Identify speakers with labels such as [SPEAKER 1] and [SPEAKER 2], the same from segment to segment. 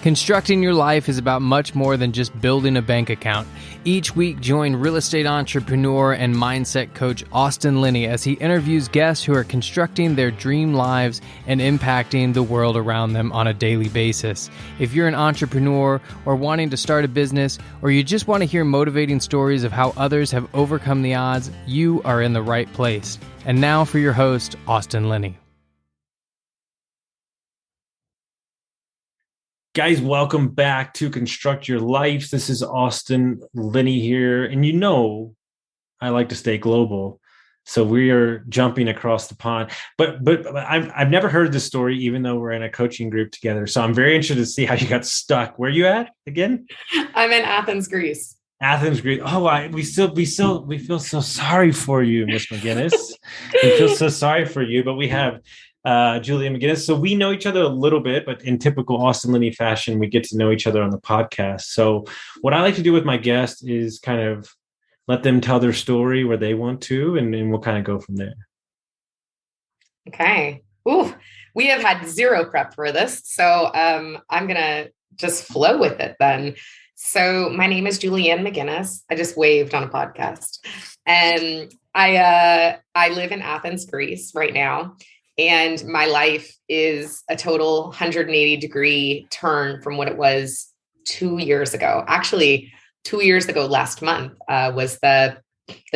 [SPEAKER 1] Constructing your life is about much more than just building a bank account. Each week, join real estate entrepreneur and mindset coach Austin Linney as he interviews guests who are constructing their dream lives and impacting the world around them on a daily basis. If you're an entrepreneur or wanting to start a business, or you just want to hear motivating stories of how others have overcome the odds, you are in the right place. And now for your host, Austin Linney.
[SPEAKER 2] Guys, welcome back to Construct Your Life. This is Austin Linney here. And you know, I like to stay global. So we are jumping across the pond. But I've never heard this story, even though we're in a coaching group together. So I'm very interested to see how you got stuck. Where are you at again?
[SPEAKER 3] I'm in Athens, Greece.
[SPEAKER 2] Athens, Greece. Oh, we feel so sorry for you, Miss McGuinness. We feel so sorry for you, but we have Julieanne McGuinness. So we know each other a little bit, but in typical Austin Linney fashion, we get to know each other on the podcast. So what I like to do with my guests is kind of let them tell their story where they want to, and we'll kind of go from there.
[SPEAKER 3] Okay. Ooh, we have had zero prep for this. So I'm going to just flow with it then. So my name is Julieanne McGuinness. I just waved on a podcast. And I live in Athens, Greece right now. And my life is a total 180-degree turn from what it was 2 years ago. Actually, 2 years ago, last month, was the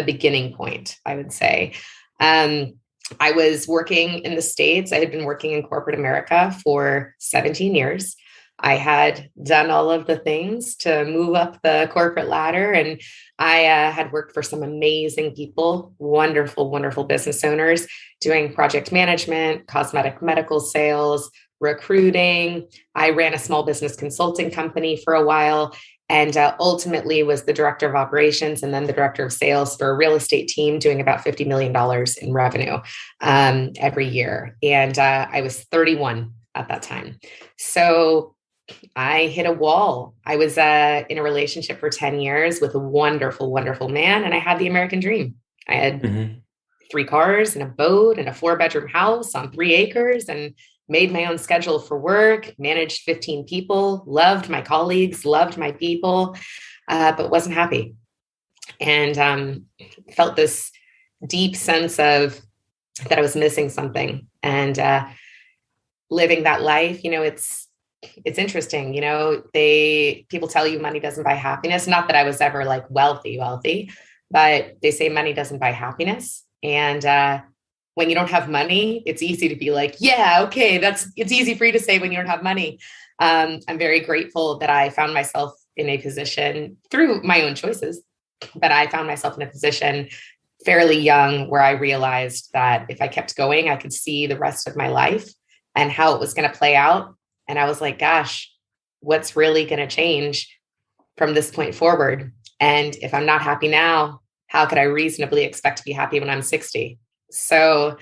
[SPEAKER 3] beginning point, I would say. I was working in the States. I had been working in corporate America for 17 years. I had done all of the things to move up the corporate ladder, and I had worked for some amazing people, wonderful, wonderful business owners doing project management, cosmetic medical sales, recruiting. I ran a small business consulting company for a while, and ultimately was the director of operations and then the director of sales for a real estate team doing about $50 million in revenue every year. And I was 31 at that time. So I hit a wall. I was in a relationship for 10 years with a wonderful, wonderful man. And I had the American dream. I had 3 cars and a boat and a 4-bedroom house on 3 acres and made my own schedule for work, managed 15 people, loved my colleagues, loved my people, but wasn't happy. And felt this deep sense of that I was missing something. And living that life, you know, it's interesting, you know, people tell you money doesn't buy happiness. Not that I was ever like wealthy, but they say money doesn't buy happiness. And when you don't have money, it's easy to be like, yeah, okay, it's easy for you to say when you don't have money. I'm very grateful that I found myself in a position through my own choices, but I found myself in a position fairly young where I realized that if I kept going, I could see the rest of my life and how it was going to play out. And I was like, gosh, what's really going to change from this point forward? And if I'm not happy now, how could I reasonably expect to be happy when I'm 60? So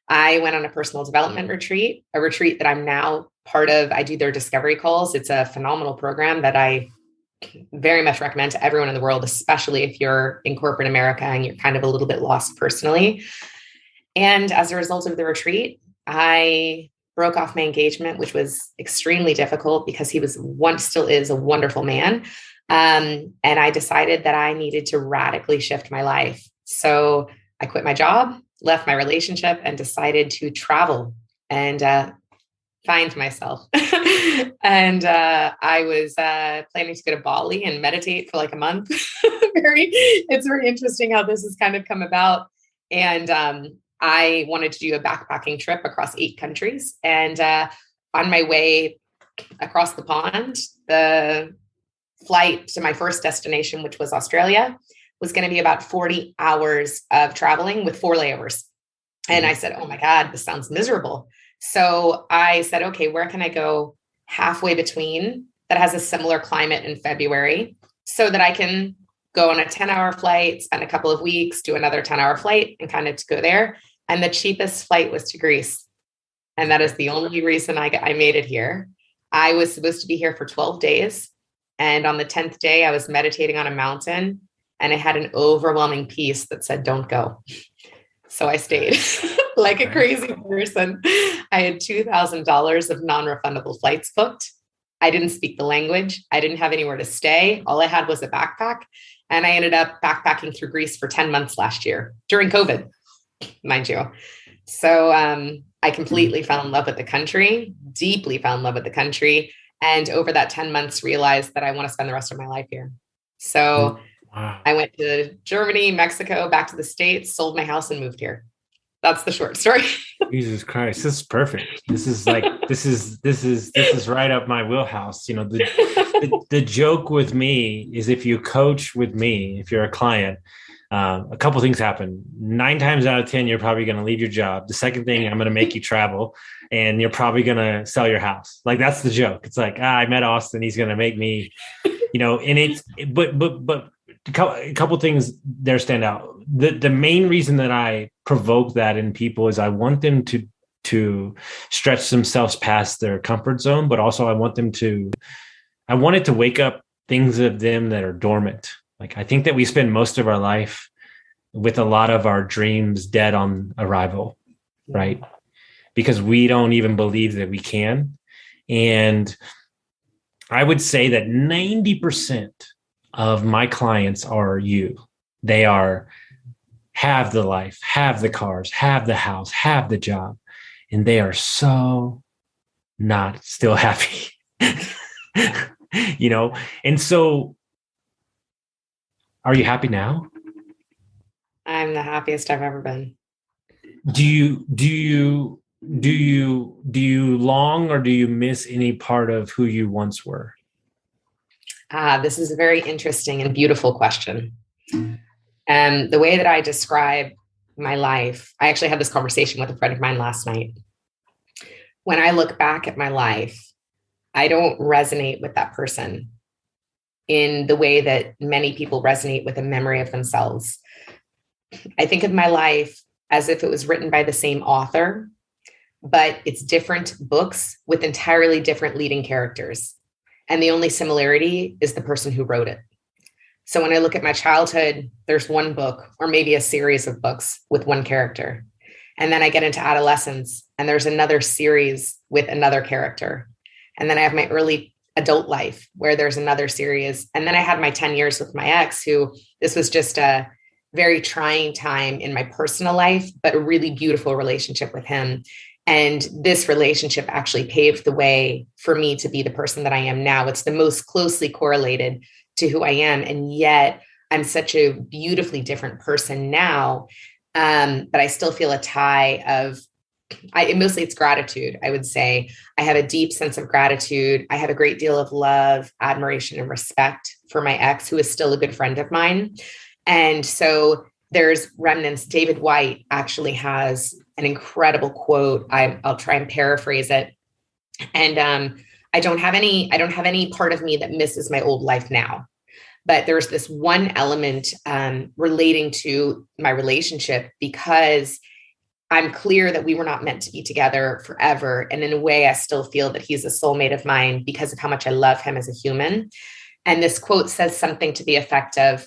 [SPEAKER 3] I went on a personal development retreat, a retreat that I'm now part of. I do their discovery calls. It's a phenomenal program that I very much recommend to everyone in the world, especially if you're in corporate America and you're kind of a little bit lost personally. And as a result of the retreat, I broke off my engagement, which was extremely difficult because he still is a wonderful man. And I decided that I needed to radically shift my life. So I quit my job, left my relationship, and decided to travel and find myself. And I was planning to go to Bali and meditate for like a month. It's very interesting how this has kind of come about. And I wanted to do a backpacking trip across 8 countries. And on my way across the pond, the flight to my first destination, which was Australia, was going to be about 40 hours of traveling with 4 layovers. And I said, oh my God, this sounds miserable. So I said, okay, where can I go halfway between that has a similar climate in February so that I can go on a 10-hour flight, spend a couple of weeks, do another 10-hour flight and kind of to go there. And the cheapest flight was to Greece. And that is the only reason I made it here. I was supposed to be here for 12 days. And on the 10th day, I was meditating on a mountain and I had an overwhelming peace that said, don't go. So I stayed like a crazy person. I had $2,000 of non-refundable flights booked. I didn't speak the language. I didn't have anywhere to stay. All I had was a backpack. And I ended up backpacking through Greece for 10 months last year during COVID, mind you. So I completely fell in love with the country, deeply fell in love with the country. And over that 10 months, realized that I want to spend the rest of my life here. So wow. I went to Germany, Mexico, back to the States, sold my house and moved here. That's the short story.
[SPEAKER 2] Jesus Christ. This is perfect. This is like, this is right up my wheelhouse. You know, the joke with me is if you coach with me, if you're a client, a couple things happen. 9 times out of 10, you're probably going to leave your job. The second thing, I'm going to make you travel and you're probably going to sell your house. Like, that's the joke. It's like, I met Austin. He's going to make me, you know, and it's, but a couple things there stand out. The main reason that I provoke that in people is I want them to stretch themselves past their comfort zone, but also I want it to wake up things of them that are dormant. Like, I think that we spend most of our life with a lot of our dreams dead on arrival, right? Because we don't even believe that we can. And I would say that 90% of my clients are you. They have the life, have the cars, have the house, have the job, and they are so not still happy, you know? And so, are you happy now?
[SPEAKER 3] I'm the happiest I've ever been.
[SPEAKER 2] Do you long or do you miss any part of who you once were?
[SPEAKER 3] This is a very interesting and beautiful question. And the way that I describe my life, I actually had this conversation with a friend of mine last night. When I look back at my life, I don't resonate with that person in the way that many people resonate with a memory of themselves. I think of my life as if it was written by the same author, but it's different books with entirely different leading characters. And the only similarity is the person who wrote it. So when I look at my childhood, there's one book or maybe a series of books with one character. And then I get into adolescence and there's another series with another character. And then I have my early adult life where there's another series. And then I had my 10 years with my ex, who this was just a very trying time in my personal life, but a really beautiful relationship with him. And this relationship actually paved the way for me to be the person that I am now. It's the most closely correlated to who I am. And yet I'm such a beautifully different person now. But I still feel a tie of, mostly it's gratitude, I would say. I have a deep sense of gratitude. I have a great deal of love, admiration, and respect for my ex, who is still a good friend of mine. And so there's remnants. David White actually has an incredible quote. I'll try and paraphrase it. And I don't have any part of me that misses my old life now. But there's this one element relating to my relationship, because I'm clear that we were not meant to be together forever. And in a way, I still feel that he's a soulmate of mine because of how much I love him as a human. And this quote says something to the effect of,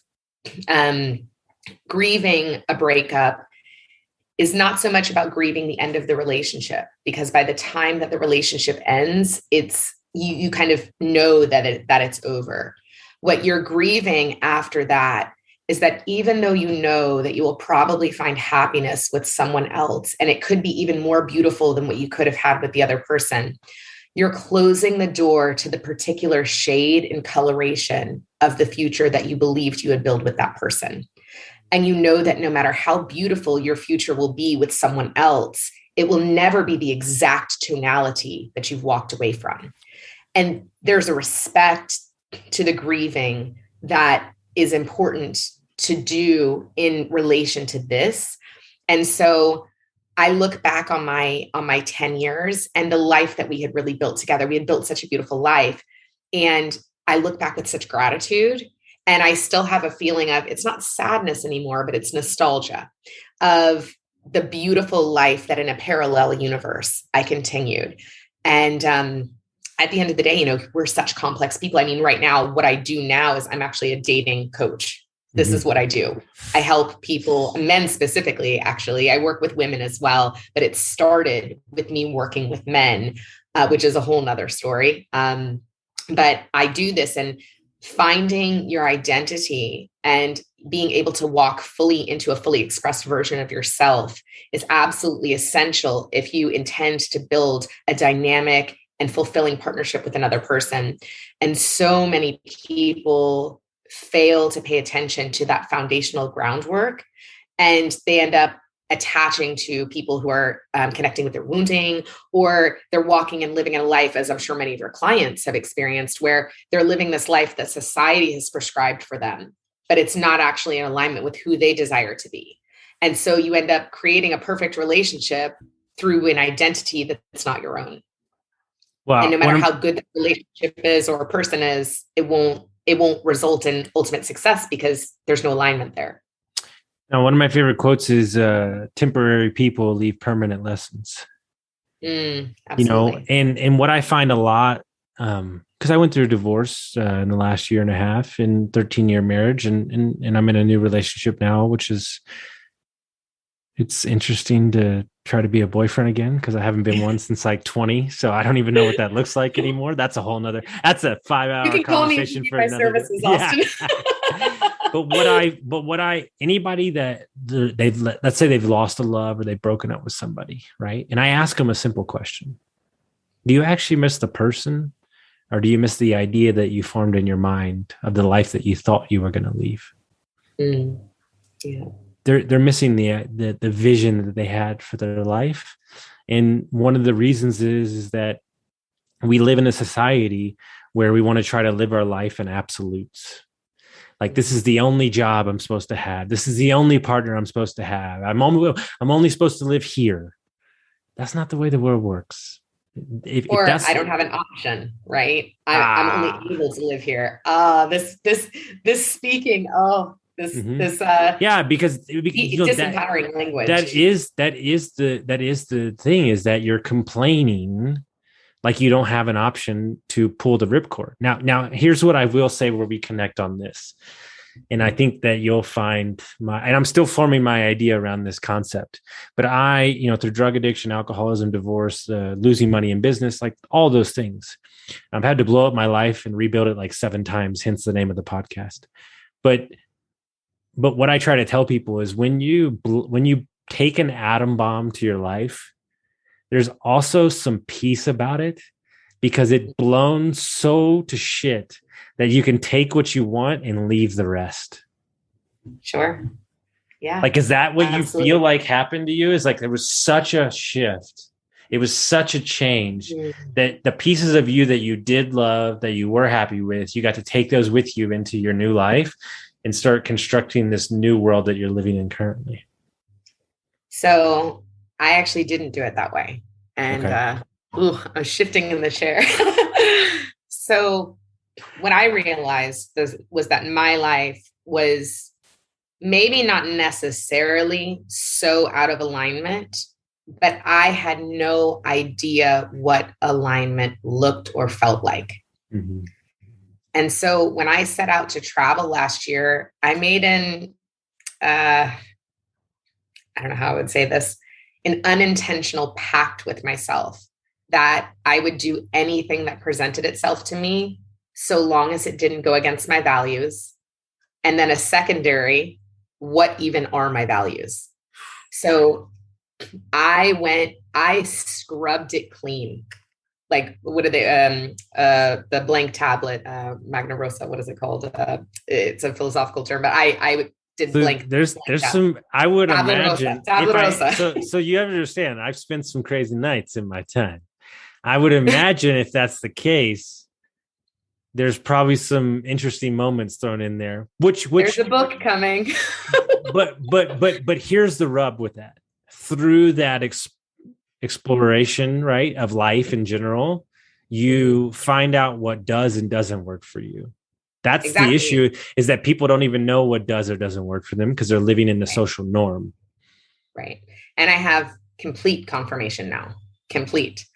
[SPEAKER 3] grieving a breakup is not so much about grieving the end of the relationship, because by the time that the relationship ends, it's you kind of know that it's over. What you're grieving after that is that even though you know that you will probably find happiness with someone else, and it could be even more beautiful than what you could have had with the other person, you're closing the door to the particular shade and coloration of the future that you believed you would build with that person. And you know that no matter how beautiful your future will be with someone else, it will never be the exact tonality that you've walked away from. And there's a respect to the grieving that is important to do in relation to this. And so I look back on my 10 years and the life that we had really built together. We had built such a beautiful life. And I look back with such gratitude. And I still have a feeling of, it's not sadness anymore, but it's nostalgia of the beautiful life that in a parallel universe I continued. And at the end of the day, we're such complex people. I mean, right now, what I do now is I'm actually a dating coach. This is what I do. I help people, men specifically, actually. I work with women as well, but it started with me working with men, which is a whole nother story. But I do this, and finding your identity and being able to walk fully into a fully expressed version of yourself is absolutely essential if you intend to build a dynamic and fulfilling partnership with another person. And so many people fail to pay attention to that foundational groundwork, and they end up attaching to people who are connecting with their wounding, or they're walking and living a life, as I'm sure many of your clients have experienced, where they're living this life that society has prescribed for them, but it's not actually in alignment with who they desire to be. And so you end up creating a perfect relationship through an identity that's not your own.
[SPEAKER 2] Wow.
[SPEAKER 3] And no matter how good the relationship is or a person is, it won't result in ultimate success because there's no alignment there.
[SPEAKER 2] Now, one of my favorite quotes is temporary people leave permanent lessons.
[SPEAKER 3] Absolutely.
[SPEAKER 2] And what I find a lot, because I went through a divorce in the last year and a half in 13-year marriage, and I'm in a new relationship now, which is, it's interesting to try to be a boyfriend again, because I haven't been one since like 20. So I don't even know what that looks like anymore. That's a that's a 5-hour conversation for another
[SPEAKER 3] services, Austin.
[SPEAKER 2] But anybody that let's say they've lost a love or they've broken up with somebody, right? And I ask them a simple question. Do you actually miss the person, or do you miss the idea that you formed in your mind of the life that you thought you were going to leave?
[SPEAKER 3] Yeah.
[SPEAKER 2] They're missing the vision that they had for their life. And one of the reasons is that we live in a society where we want to try to live our life in absolutes. Like, this is the only job I'm supposed to have. This is the only partner I'm supposed to have. I'm only supposed to live here. That's not the way the world works. If
[SPEAKER 3] I don't have an option, right? I'm only able to live here. This speaking.
[SPEAKER 2] Because
[SPEAKER 3] disempowering language.
[SPEAKER 2] That is the thing, is that you're complaining like you don't have an option to pull the ripcord. Now here's what I will say where we connect on this. And I think that you'll find and I'm still forming my idea around this concept, but through drug addiction, alcoholism, divorce, losing money in business, like all those things, I've had to blow up my life and rebuild it like 7 times, hence the name of the podcast. But what I try to tell people is when you take an atom bomb to your life, there's also some peace about it, because it blown so to shit that you can take what you want and leave the rest.
[SPEAKER 3] Sure. Yeah.
[SPEAKER 2] Like, is that what
[SPEAKER 3] Absolutely.
[SPEAKER 2] you feel like happened to you? Is like, there was such a shift. It was such a change that the pieces of you that you did love, that you were happy with, you got to take those with you into your new life and start constructing this new world that you're living in currently.
[SPEAKER 3] So I actually didn't do it that way. And I'm shifting in the chair. So what I realized was that my life was maybe not necessarily so out of alignment, but I had no idea what alignment looked or felt like.
[SPEAKER 2] Mm-hmm.
[SPEAKER 3] And so when I set out to travel last year, I made I don't know how I would say this, an unintentional pact with myself that I would do anything that presented itself to me, so long as it didn't go against my values. And then a secondary, what even are my values? So I scrubbed it clean. Like, what are they? The blank tablet, Magna Rosa. What is it called? It's a philosophical term, but I did blank.
[SPEAKER 2] There's
[SPEAKER 3] blank
[SPEAKER 2] some, I would imagine.
[SPEAKER 3] Rosa.
[SPEAKER 2] So you understand, I've spent some crazy nights in my time. I would imagine if that's the case, there's probably some interesting moments thrown in there. Which
[SPEAKER 3] there's a book coming.
[SPEAKER 2] but here's the rub with that. Through that exploration, right, of life in general, you find out what does and doesn't work for you. That's exactly the issue, is that people don't even know what does or doesn't work for them because they're living in the social norm. Right.
[SPEAKER 3] And I have complete confirmation now. Complete.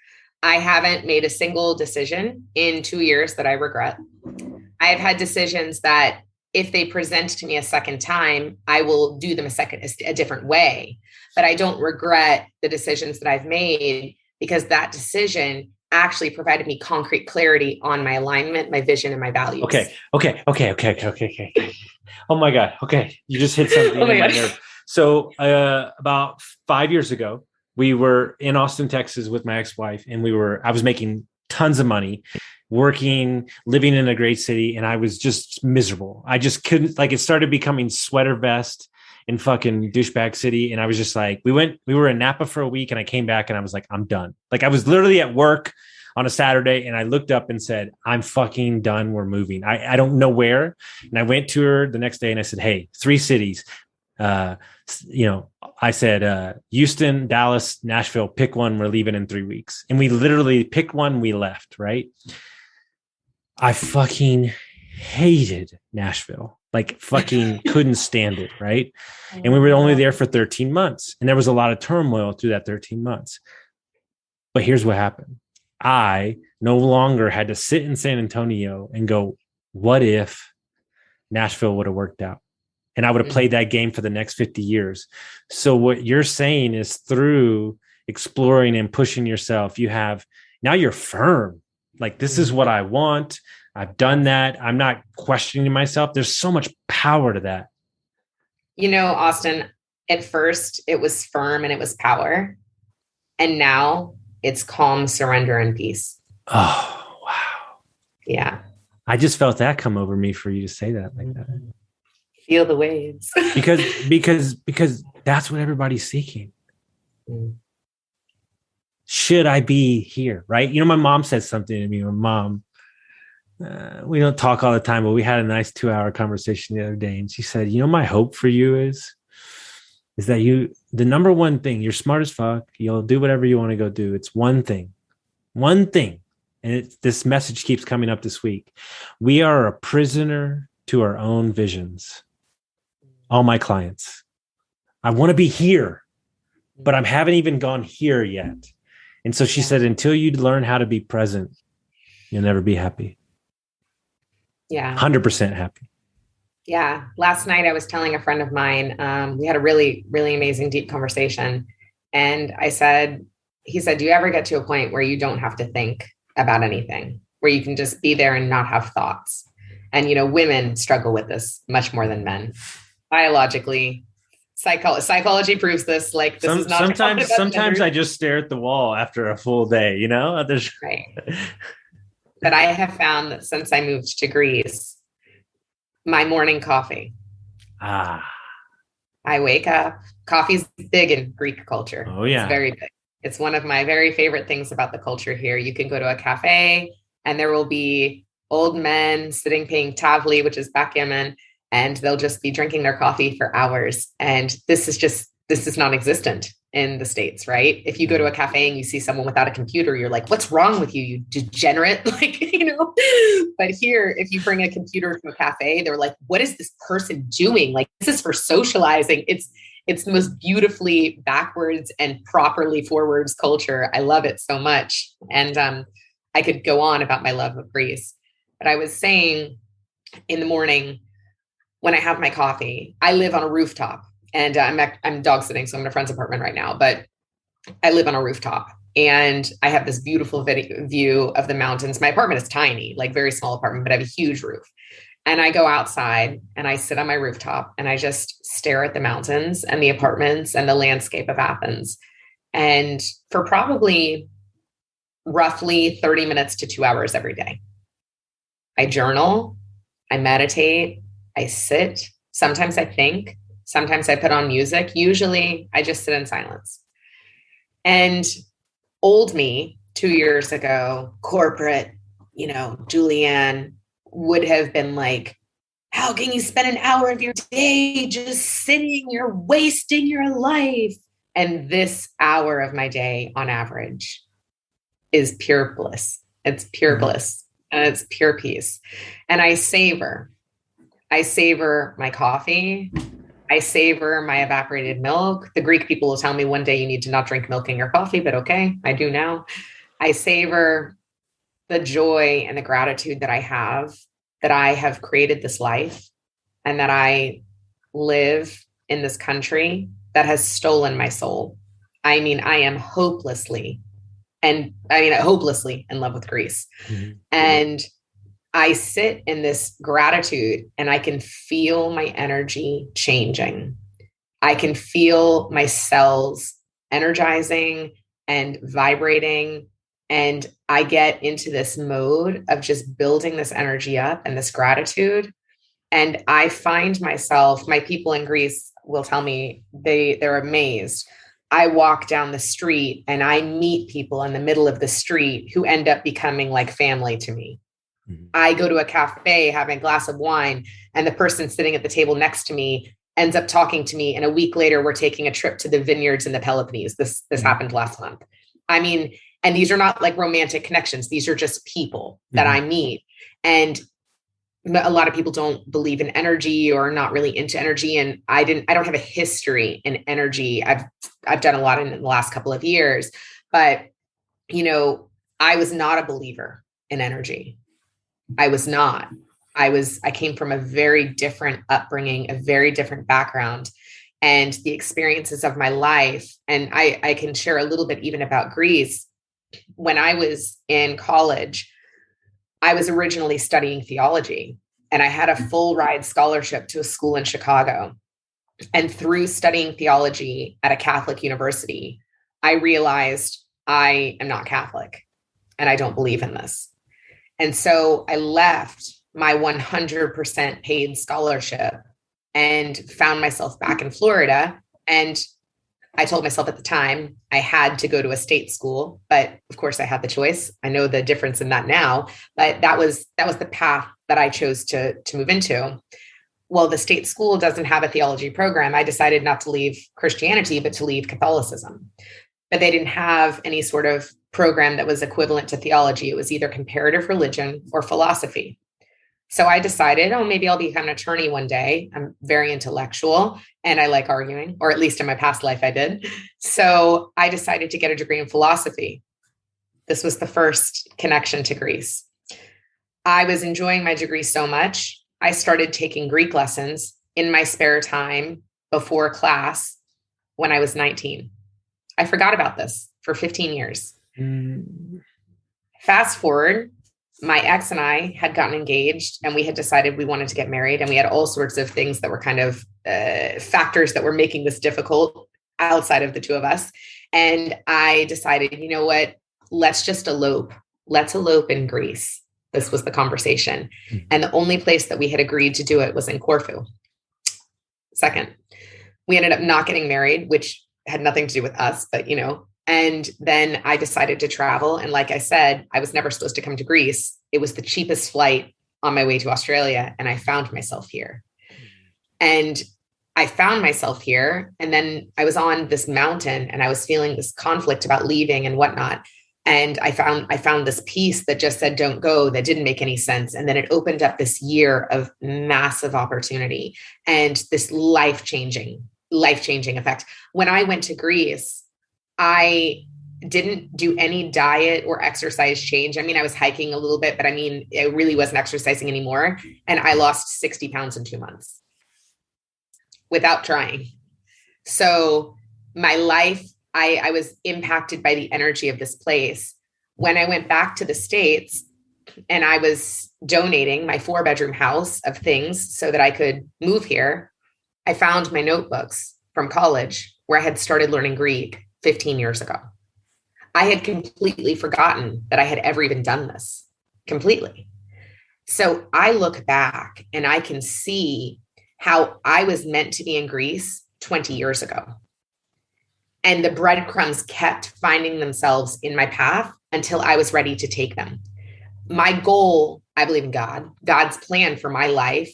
[SPEAKER 3] I haven't made a single decision in 2 years that I regret. I've had decisions that if they present to me a second time, I will do them a different way. But I don't regret the decisions that I've made, because that decision actually provided me concrete clarity on my alignment, my vision, and my values.
[SPEAKER 2] Okay. Oh my God. Okay. You just hit something in my nerve. So about 5 years ago, we were in Austin, Texas with my ex-wife, and I was making tons of money, working, living in a great city. And I was just miserable. I just couldn't, like, it started becoming sweater vest in fucking douchebag city. And I was just like, we were in Napa for a week, and I came back and I was like, I'm done. Like, I was literally at work on a Saturday, and I looked up and said, I'm fucking done. We're moving. I don't know where. And I went to her the next day and I said, hey, 3 cities. I said, Houston, Dallas, Nashville, pick one. We're leaving in 3 weeks. And we literally picked one. We left, right? I fucking hated Nashville. Like, fucking couldn't stand it, right? And we were only there for 13 months. And there was a lot of turmoil through that 13 months. But here's what happened. I no longer had to sit in San Antonio and go, what if Nashville would have worked out? And I would have played that game for the next 50 years. So what you're saying is, through exploring and pushing yourself, now you're firm. Like, this is what I want. I've done that. I'm not questioning myself. There's so much power to that.
[SPEAKER 3] Austin, at first it was firm and it was power. And now it's calm, surrender, and peace.
[SPEAKER 2] Oh, wow.
[SPEAKER 3] Yeah.
[SPEAKER 2] I just felt that come over me for you to say that like that.
[SPEAKER 3] Feel the waves.
[SPEAKER 2] because that's what everybody's seeking. Should I be here? Right. My mom said something to me. My mom, we don't talk all the time, but we had a nice 2-hour conversation the other day. And she said, my hope for you is that the number one thing, you're smart as fuck. You'll do whatever you want to go do. It's one thing. And this message keeps coming up this week. We are a prisoner to our own visions. All my clients, I want to be here, but I haven't even gone here yet. And so she said, until you learn how to be present, you'll never be happy.
[SPEAKER 3] Yeah.
[SPEAKER 2] 100% happy.
[SPEAKER 3] Yeah. Last night I was telling a friend of mine, we had a really, really amazing, deep conversation. And he said, do you ever get to a point where you don't have to think about anything, where you can just be there and not have thoughts? And, women struggle with this much more than men. Biologically, psychology proves this. Like, this is not
[SPEAKER 2] sometimes I just stare at the wall after a full day,
[SPEAKER 3] Right. But I have found that since I moved to Greece, my morning coffee. I wake up. Coffee's big in Greek culture.
[SPEAKER 2] Oh yeah.
[SPEAKER 3] It's very big. It's one of my very favorite things about the culture here. You can go to a cafe and there will be old men sitting playing tavli, which is backgammon, and they'll just be drinking their coffee for hours. And this is non-existent in the States, right? If you go to a cafe and you see someone without a computer, you're like, what's wrong with you? You degenerate, But here, if you bring a computer to a cafe, they're like, what is this person doing? Like, this is for socializing. It's the most beautifully backwards and properly forwards culture. I love it so much. And I could go on about my love of Greece, but I was saying, in the morning, when I have my coffee, I live on a rooftop, and I'm dog sitting, so I'm in a friend's apartment right now, but I live on a rooftop and I have this beautiful view of the mountains. My apartment is tiny, like very small apartment, but I have a huge roof. And I go outside and I sit on my rooftop and I just stare at the mountains and the apartments and the landscape of Athens. And for probably roughly 30 minutes to 2 hours every day, I journal, I meditate, I sit. Sometimes I think, sometimes I put on music. Usually I just sit in silence. And old me 2 years ago, corporate, Julieanne would have been like, how can you spend an hour of your day just sitting? You're wasting your life. And this hour of my day on average is pure bliss. It's pure bliss and it's pure peace. And I savor my coffee. I savor my evaporated milk. The Greek people will tell me one day you need to not drink milk in your coffee, but okay, I do now. I savor the joy and the gratitude that I have created this life and that I live in this country that has stolen my soul. I mean, I am hopelessly and I mean, hopelessly in love with Greece. Mm-hmm. And I sit in this gratitude and I can feel my energy changing. I can feel my cells energizing and vibrating. And I get into this mode of just building this energy up and this gratitude. And I find myself, my people in Greece will tell me they're amazed. I walk down the street and I meet people in the middle of the street who end up becoming like family to me. Mm-hmm. I go to a cafe having a glass of wine and the person sitting at the table next to me ends up talking to me. And a week later, we're taking a trip to the vineyards in the Peloponnese. This mm-hmm. happened last month. I mean, and these are not like romantic connections. These are just people that mm-hmm. I meet. And a lot of people don't believe in energy or not really into energy. And I don't have a history in energy. I've done a lot in the last couple of years, but I was not a believer in energy. I was not. I came from a very different upbringing, a very different background, and the experiences of my life. And I can share a little bit even about Greece. When I was in college, I was originally studying theology, and I had a full ride scholarship to a school in Chicago. And through studying theology at a Catholic university, I realized I am not Catholic and I don't believe in this. And so I left my 100% paid scholarship and found myself back in Florida. And I told myself at the time I had to go to a state school, but of course I had the choice. I know the difference in that now, but that was the path that I chose to move into. Well, the state school doesn't have a theology program. I decided not to leave Christianity, but to leave Catholicism. But they didn't have any sort of program that was equivalent to theology. It was either comparative religion or philosophy. So I decided, maybe I'll become an attorney one day. I'm very intellectual and I like arguing, or at least in my past life I did. So I decided to get a degree in philosophy. This was the first connection to Greece. I was enjoying my degree so much, I started taking Greek lessons in my spare time before class when I was 19. I forgot about this for 15 years. Fast forward, my ex and I had gotten engaged and we had decided we wanted to get married, and we had all sorts of things that were kind of factors that were making this difficult outside of the two of us. And I decided, you know what, let's just elope. Let's elope in Greece. This was the conversation. Mm-hmm. And the only place that we had agreed to do it was in Corfu. Second, we ended up not getting married, which had nothing to do with us, but and then I decided to travel. And like I said, I was never supposed to come to Greece. It was the cheapest flight on my way to Australia. And I found myself here. And I found myself here. And then I was on this mountain and I was feeling this conflict about leaving and whatnot. And I found this piece that just said, don't go, that didn't make any sense. And then it opened up this year of massive opportunity and this life-changing effect. When I went to Greece, I didn't do any diet or exercise change. I mean, I was hiking a little bit, but I really wasn't exercising anymore. And I lost 60 pounds in 2 months without trying. So my life, I was impacted by the energy of this place. When I went back to the States and I was donating my 4-bedroom house of things so that I could move here, I found my notebooks from college where I had started learning Greek 15 years ago. I had completely forgotten that I had ever even done this, completely. So I look back and I can see how I was meant to be in Greece 20 years ago. And the breadcrumbs kept finding themselves in my path until I was ready to take them. My goal, I believe in God, God's plan for my life,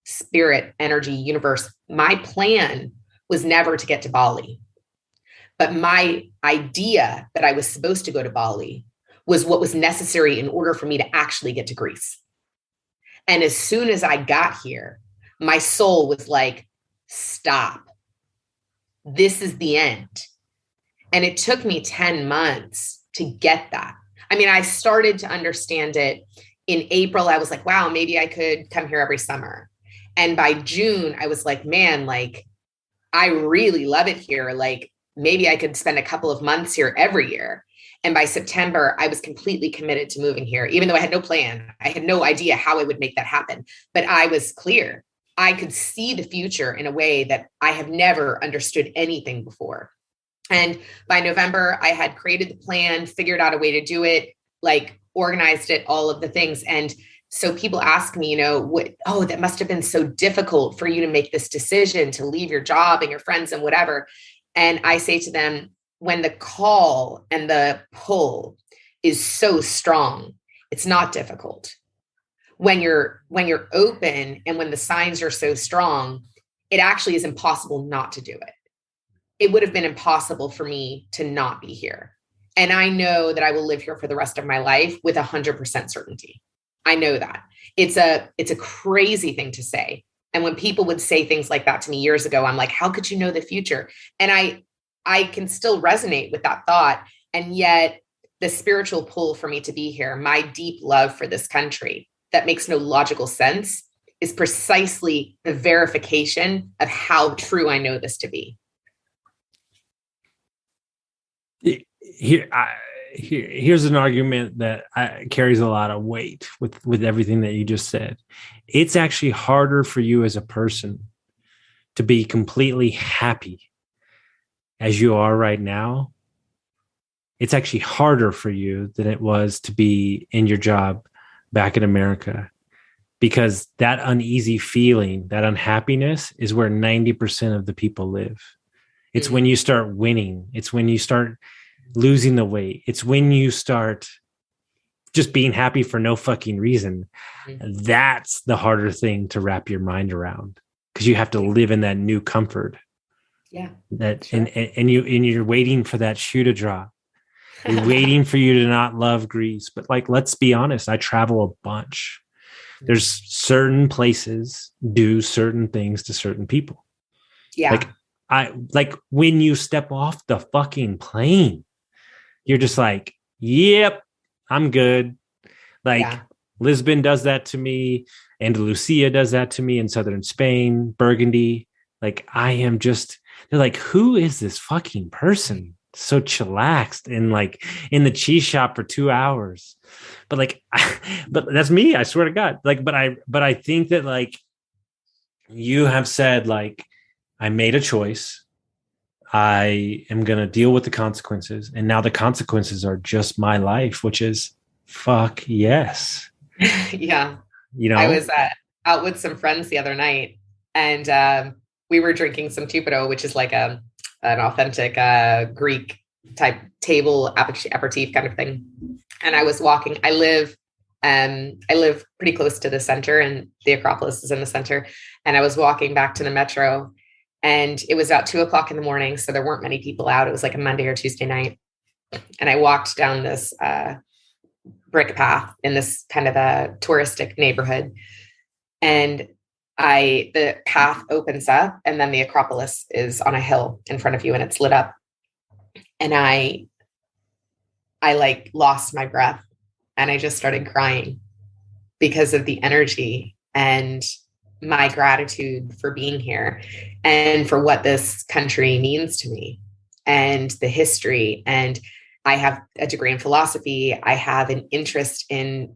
[SPEAKER 3] spirit, energy, universe. My plan was never to get to Bali. But my idea that I was supposed to go to Bali was what was necessary in order for me to actually get to Greece. And as soon as I got here, my soul was like, stop. This is the end. And it took me 10 months to get that. I mean, I started to understand it in April. I was like, wow, maybe I could come here every summer. And by June, I was like, man, like, I really love it here. Like, maybe I could spend a couple of months here every year. And by September, I was completely committed to moving here, even though I had no plan. I had no idea how I would make that happen, but I was clear. I could see the future in a way that I have never understood anything before. And by November, I had created the plan, figured out a way to do it, like organized it, all of the things. And so people ask me, that must have been so difficult for you to make this decision to leave your job and your friends and whatever. And I say to them, when the call and the pull is so strong, it's not difficult. When you're open and when the signs are so strong, it actually is impossible not to do it. It would have been impossible for me to not be here. And I know that I will live here for the rest of my life with 100% certainty. I know that. It's a crazy thing to say. And when people would say things like that to me years ago, I'm like, how could you know the future? And I can still resonate with that thought. And yet the spiritual pull for me to be here, my deep love for this country that makes no logical sense, is precisely the verification of how true I know this to be.
[SPEAKER 2] Here's an argument that carries a lot of weight with everything that you just said. It's actually harder for you as a person to be completely happy as you are right now. It's actually harder for you than it was to be in your job back in America, because that uneasy feeling, that unhappiness is where 90% of the people live. It's when you start winning. It's when you start losing the weight. It's when you start just being happy for no fucking reason. That's the harder thing to wrap your mind around, because you have to live in that new comfort.
[SPEAKER 3] Yeah.
[SPEAKER 2] That sure. and you're waiting for that shoe to drop. You're waiting for you to not love Greece. But like, let's be honest, I travel a bunch. There's certain places do certain things to certain people.
[SPEAKER 3] Yeah.
[SPEAKER 2] Like when you step off the fucking plane, you're just like, yep, I'm good. Like Lisbon does that to me. Andalusia does that to me in southern Spain, Burgundy. Like they're like, who is this fucking person? So chillaxed and like in the cheese shop for 2 hours. But that's me. I swear to God. Like, but I think that like you have said, like, I made a choice. I am going to deal with the consequences. And now the consequences are just my life, which is fuck yes.
[SPEAKER 3] Yeah.
[SPEAKER 2] I
[SPEAKER 3] was out with some friends the other night, and we were drinking some Tupido, which is like an authentic Greek type table aperitif kind of thing. And I was walking. I live pretty close to the center, and the Acropolis is in the center. And I was walking back to the metro, and it was about 2:00 in the morning. So there weren't many people out. It was like a Monday or Tuesday night. And I walked down this brick path in this kind of a touristic neighborhood. And the path opens up, and then the Acropolis is on a hill in front of you, and it's lit up. And I like lost my breath, and I just started crying because of the energy and my gratitude for being here and for what this country means to me and the history. And I have a degree in philosophy. I have an interest in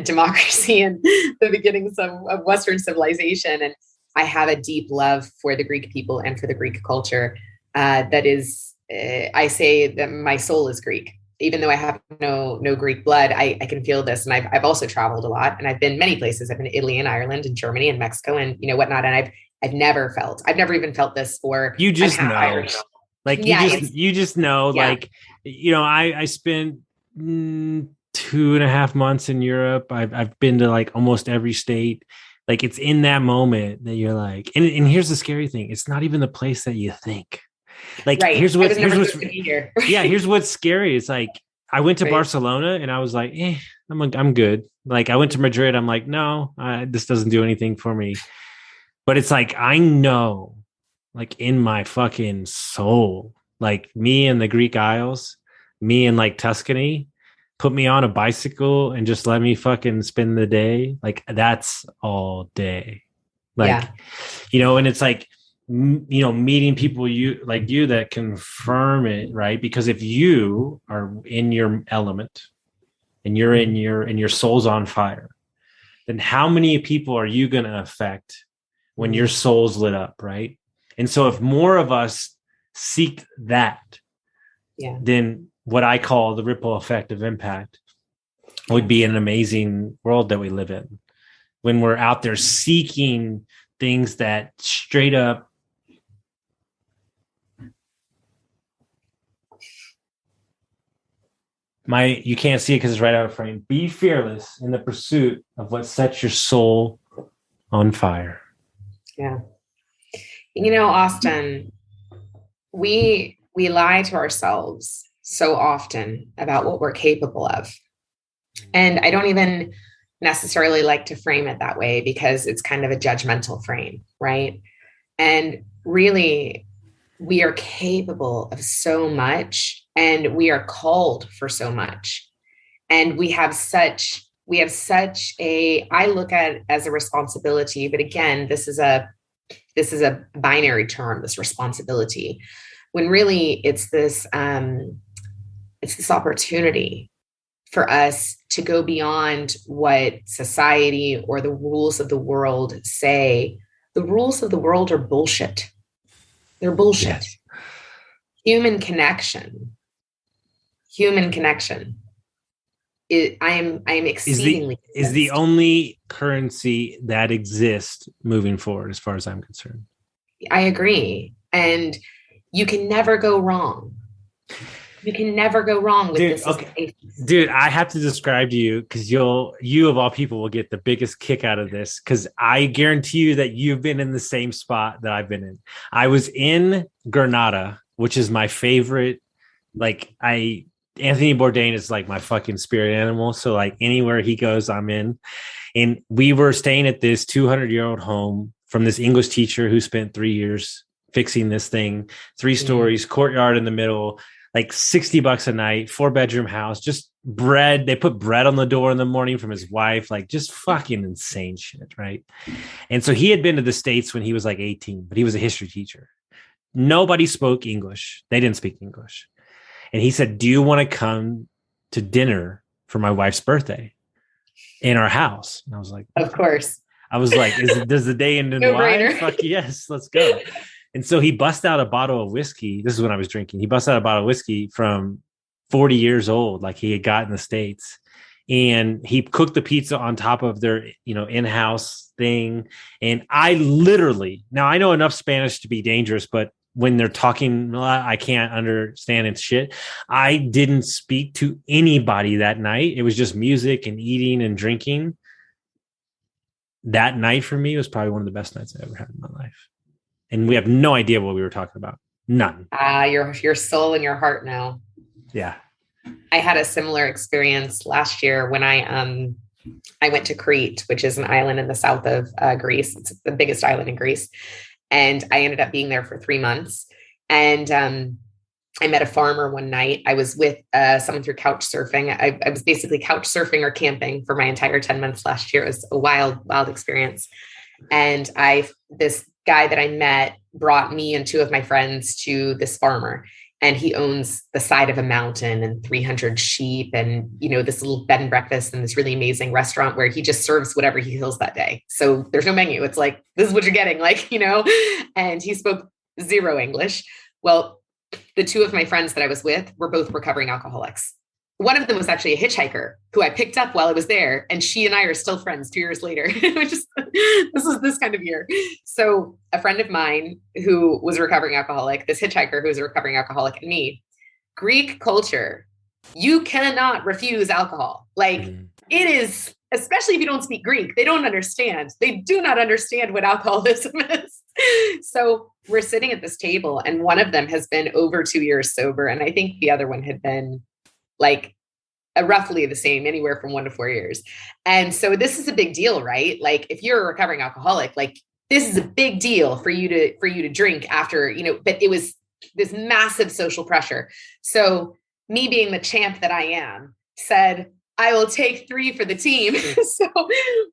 [SPEAKER 3] democracy and the beginnings of Western civilization. And I have a deep love for the Greek people and for the Greek culture. That is, I say that my soul is Greek. Even though I have no Greek blood, I can feel this. And I've also traveled a lot, and I've been many places. I've been to Italy and Ireland and Germany and Mexico and whatnot. And I've never even felt this for
[SPEAKER 2] you. Just know. Irish. Like you just know, like, I spent 2.5 months in Europe. I've been to like almost every state. Like, it's in that moment that you're like, and here's the scary thing. It's not even the place that you think. Like,
[SPEAKER 3] right.
[SPEAKER 2] here's what's here's what's scary. It's like, I went to Barcelona and I was like, I'm good. Like, I went to Madrid. I'm like, no, this doesn't do anything for me. But it's like, I know, like, in my fucking soul, like, me in the Greek Isles, me in like Tuscany, put me on a bicycle and just let me fucking spend the day. Like, that's all day. Like, and it's like, meeting people like you that confirm it, right? Because if you are in your element and you're in your soul's on fire, then how many people are you going to affect when your soul's lit up, right? And so if more of us seek that, then what I call the ripple effect of impact would be an amazing world that we live in. When we're out there seeking things that straight up you can't see it because it's right out of frame. Be fearless in the pursuit of what sets your soul on fire.
[SPEAKER 3] Yeah. Austin, we lie to ourselves so often about what we're capable of. And I don't even necessarily like to frame it that way because it's kind of a judgmental frame, right? And really, we are capable of so much, and we are called for so much. And we have such I look at it as a responsibility, but again, this is a binary term, this responsibility, when really it's this opportunity for us to go beyond what society or the rules of the world say. The rules of the world are bullshit. They're bullshit. Yes. Human connection. I am exceedingly
[SPEAKER 2] is the only currency that exists moving forward, as far as I'm concerned.
[SPEAKER 3] I agree, and you can never go wrong. You can never go wrong with this. Okay.
[SPEAKER 2] Dude, I have to describe to you because you of all people will get the biggest kick out of this, because I guarantee you that you've been in the same spot that I've been in. I was in Granada, which is my favorite. Anthony Bourdain is like my fucking spirit animal. So like anywhere he goes, I'm in. And we were staying at this 200-year-old home from this English teacher who spent 3 years fixing this thing, 3 stories, courtyard in the middle, like $60 a night, 4-bedroom house, just bread. They put bread on the door in the morning from his wife, like just fucking insane shit. Right. And so he had been to the States when he was like 18, but he was a history teacher. Nobody spoke English. They didn't speak English. And he said, do you want to come to dinner for my wife's birthday in our house? And I was like,
[SPEAKER 3] of course.
[SPEAKER 2] I was like, does the day end in wine? Fuck yes, let's go. And so he bust out a bottle of whiskey. This is when I was drinking. He bust out a bottle of whiskey from 40 years old, like he had got in the States. And he cooked the pizza on top of their, in-house thing. And I literally, now I know enough Spanish to be dangerous, but when they're talking, I can't understand and shit. I didn't speak to anybody that night. It was just music and eating and drinking. That night for me was probably one of the best nights I ever had in my life. And we have no idea what we were talking about. None.
[SPEAKER 3] Your soul and your heart now.
[SPEAKER 2] Yeah.
[SPEAKER 3] I had a similar experience last year when I went to Crete, which is an island in the south of Greece. It's the biggest island in Greece. And I ended up being there for 3 months. And I met a farmer one night. I was with someone through couch surfing. I was basically couch surfing or camping for my entire 10 months last year. It was a wild, wild experience. And this guy that I met brought me and 2 of my friends to this farmer. And he owns the side of a mountain and 300 sheep and, this little bed and breakfast and this really amazing restaurant where he just serves whatever he feels that day. So there's no menu. It's like, this is what you're getting, and he spoke 0 English. Well, the 2 of my friends that I was with were both recovering alcoholics. One of them was actually a hitchhiker who I picked up while I was there. And she and I are still friends 2 years later. This was this kind of year. So a friend of mine who was a recovering alcoholic, this hitchhiker who was a recovering alcoholic, and me, Greek culture, you cannot refuse alcohol. It is, especially if you don't speak Greek, they don't understand. They do not understand what alcoholism is. So we're sitting at this table and one of them has been over 2 years sober. And I think the other one had been roughly the same, anywhere from 1 to 4 years. And so this is a big deal, right? If you're a recovering alcoholic, this is a big deal for you to drink after, but it was this massive social pressure. So me being the champ that I am said, I will take 3 for the team. So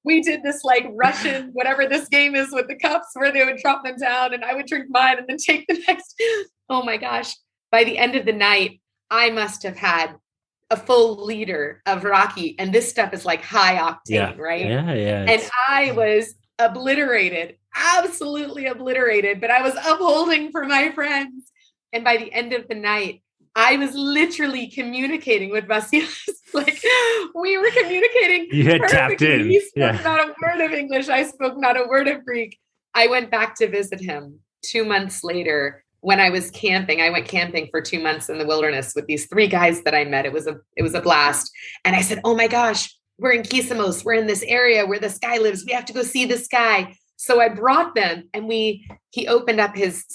[SPEAKER 3] we did this like Russian, whatever this game is with the cups where they would drop them down and I would drink mine and then take the next. Oh my gosh. By the end of the night, I must have had a full liter of Rocky. And this stuff is like high octane, right?
[SPEAKER 2] Yeah.
[SPEAKER 3] And I was obliterated, absolutely obliterated, but I was upholding for my friends. And by the end of the night, I was literally communicating with Vasilis. Like we were communicating.
[SPEAKER 2] You had tapped in.
[SPEAKER 3] He spoke not a word of English. I spoke not a word of Greek. I went back to visit him 2 months later when I was camping. I went camping for 2 months in the wilderness with these 3 guys that I met. It was a blast. And I said, oh my gosh, we're in Kisamos. We're in this area where this guy lives. We have to go see this guy. So I brought them and he opened up his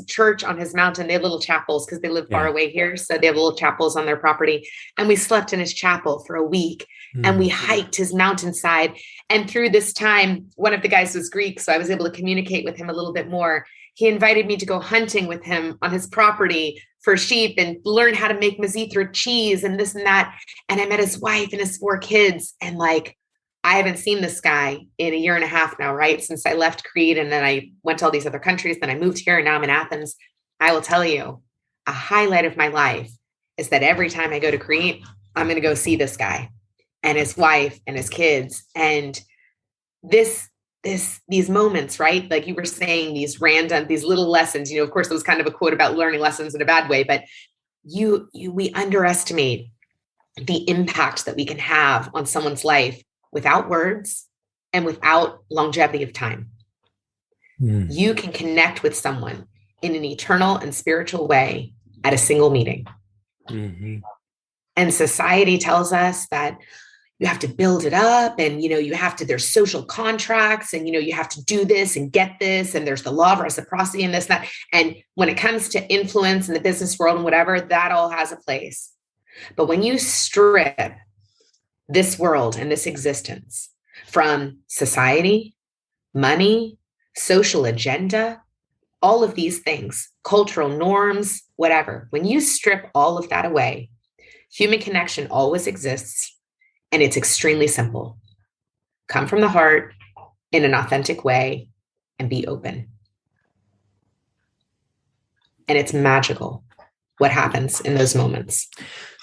[SPEAKER 3] church on his mountain. They have little chapels because they live far away here. So they have little chapels on their property. And we slept in his chapel for a week and we hiked his mountainside. And through this time, one of the guys was Greek. So I was able to communicate with him a little bit more. He invited me to go hunting with him on his property for sheep and learn how to make mazithra cheese and this and that. And I met his wife and his 4 kids. And like, I haven't seen this guy in a year and a half now, right? Since I left Crete and then I went to all these other countries. Then I moved here and now I'm in Athens. I will tell you, a highlight of my life is that every time I go to Crete, I'm going to go see this guy and his wife and his kids. And these moments, right? Like you were saying, these little lessons, of course, it was kind of a quote about learning lessons in a bad way, but we underestimate the impact that we can have on someone's life without words and without longevity of time. You can connect with someone in an eternal and spiritual way at a single meeting. Mm-hmm. And society tells us that you have to build it up and, there's social contracts and, you have to do this and get this. And there's the law of reciprocity and this, and that. And when it comes to influence in the business world and whatever, that all has a place. But when you strip this world and this existence from society, money, social agenda, all of these things, cultural norms, whatever, when you strip all of that away, human connection always exists. And it's extremely simple. Come from the heart in an authentic way and be open. And it's magical what happens in those moments.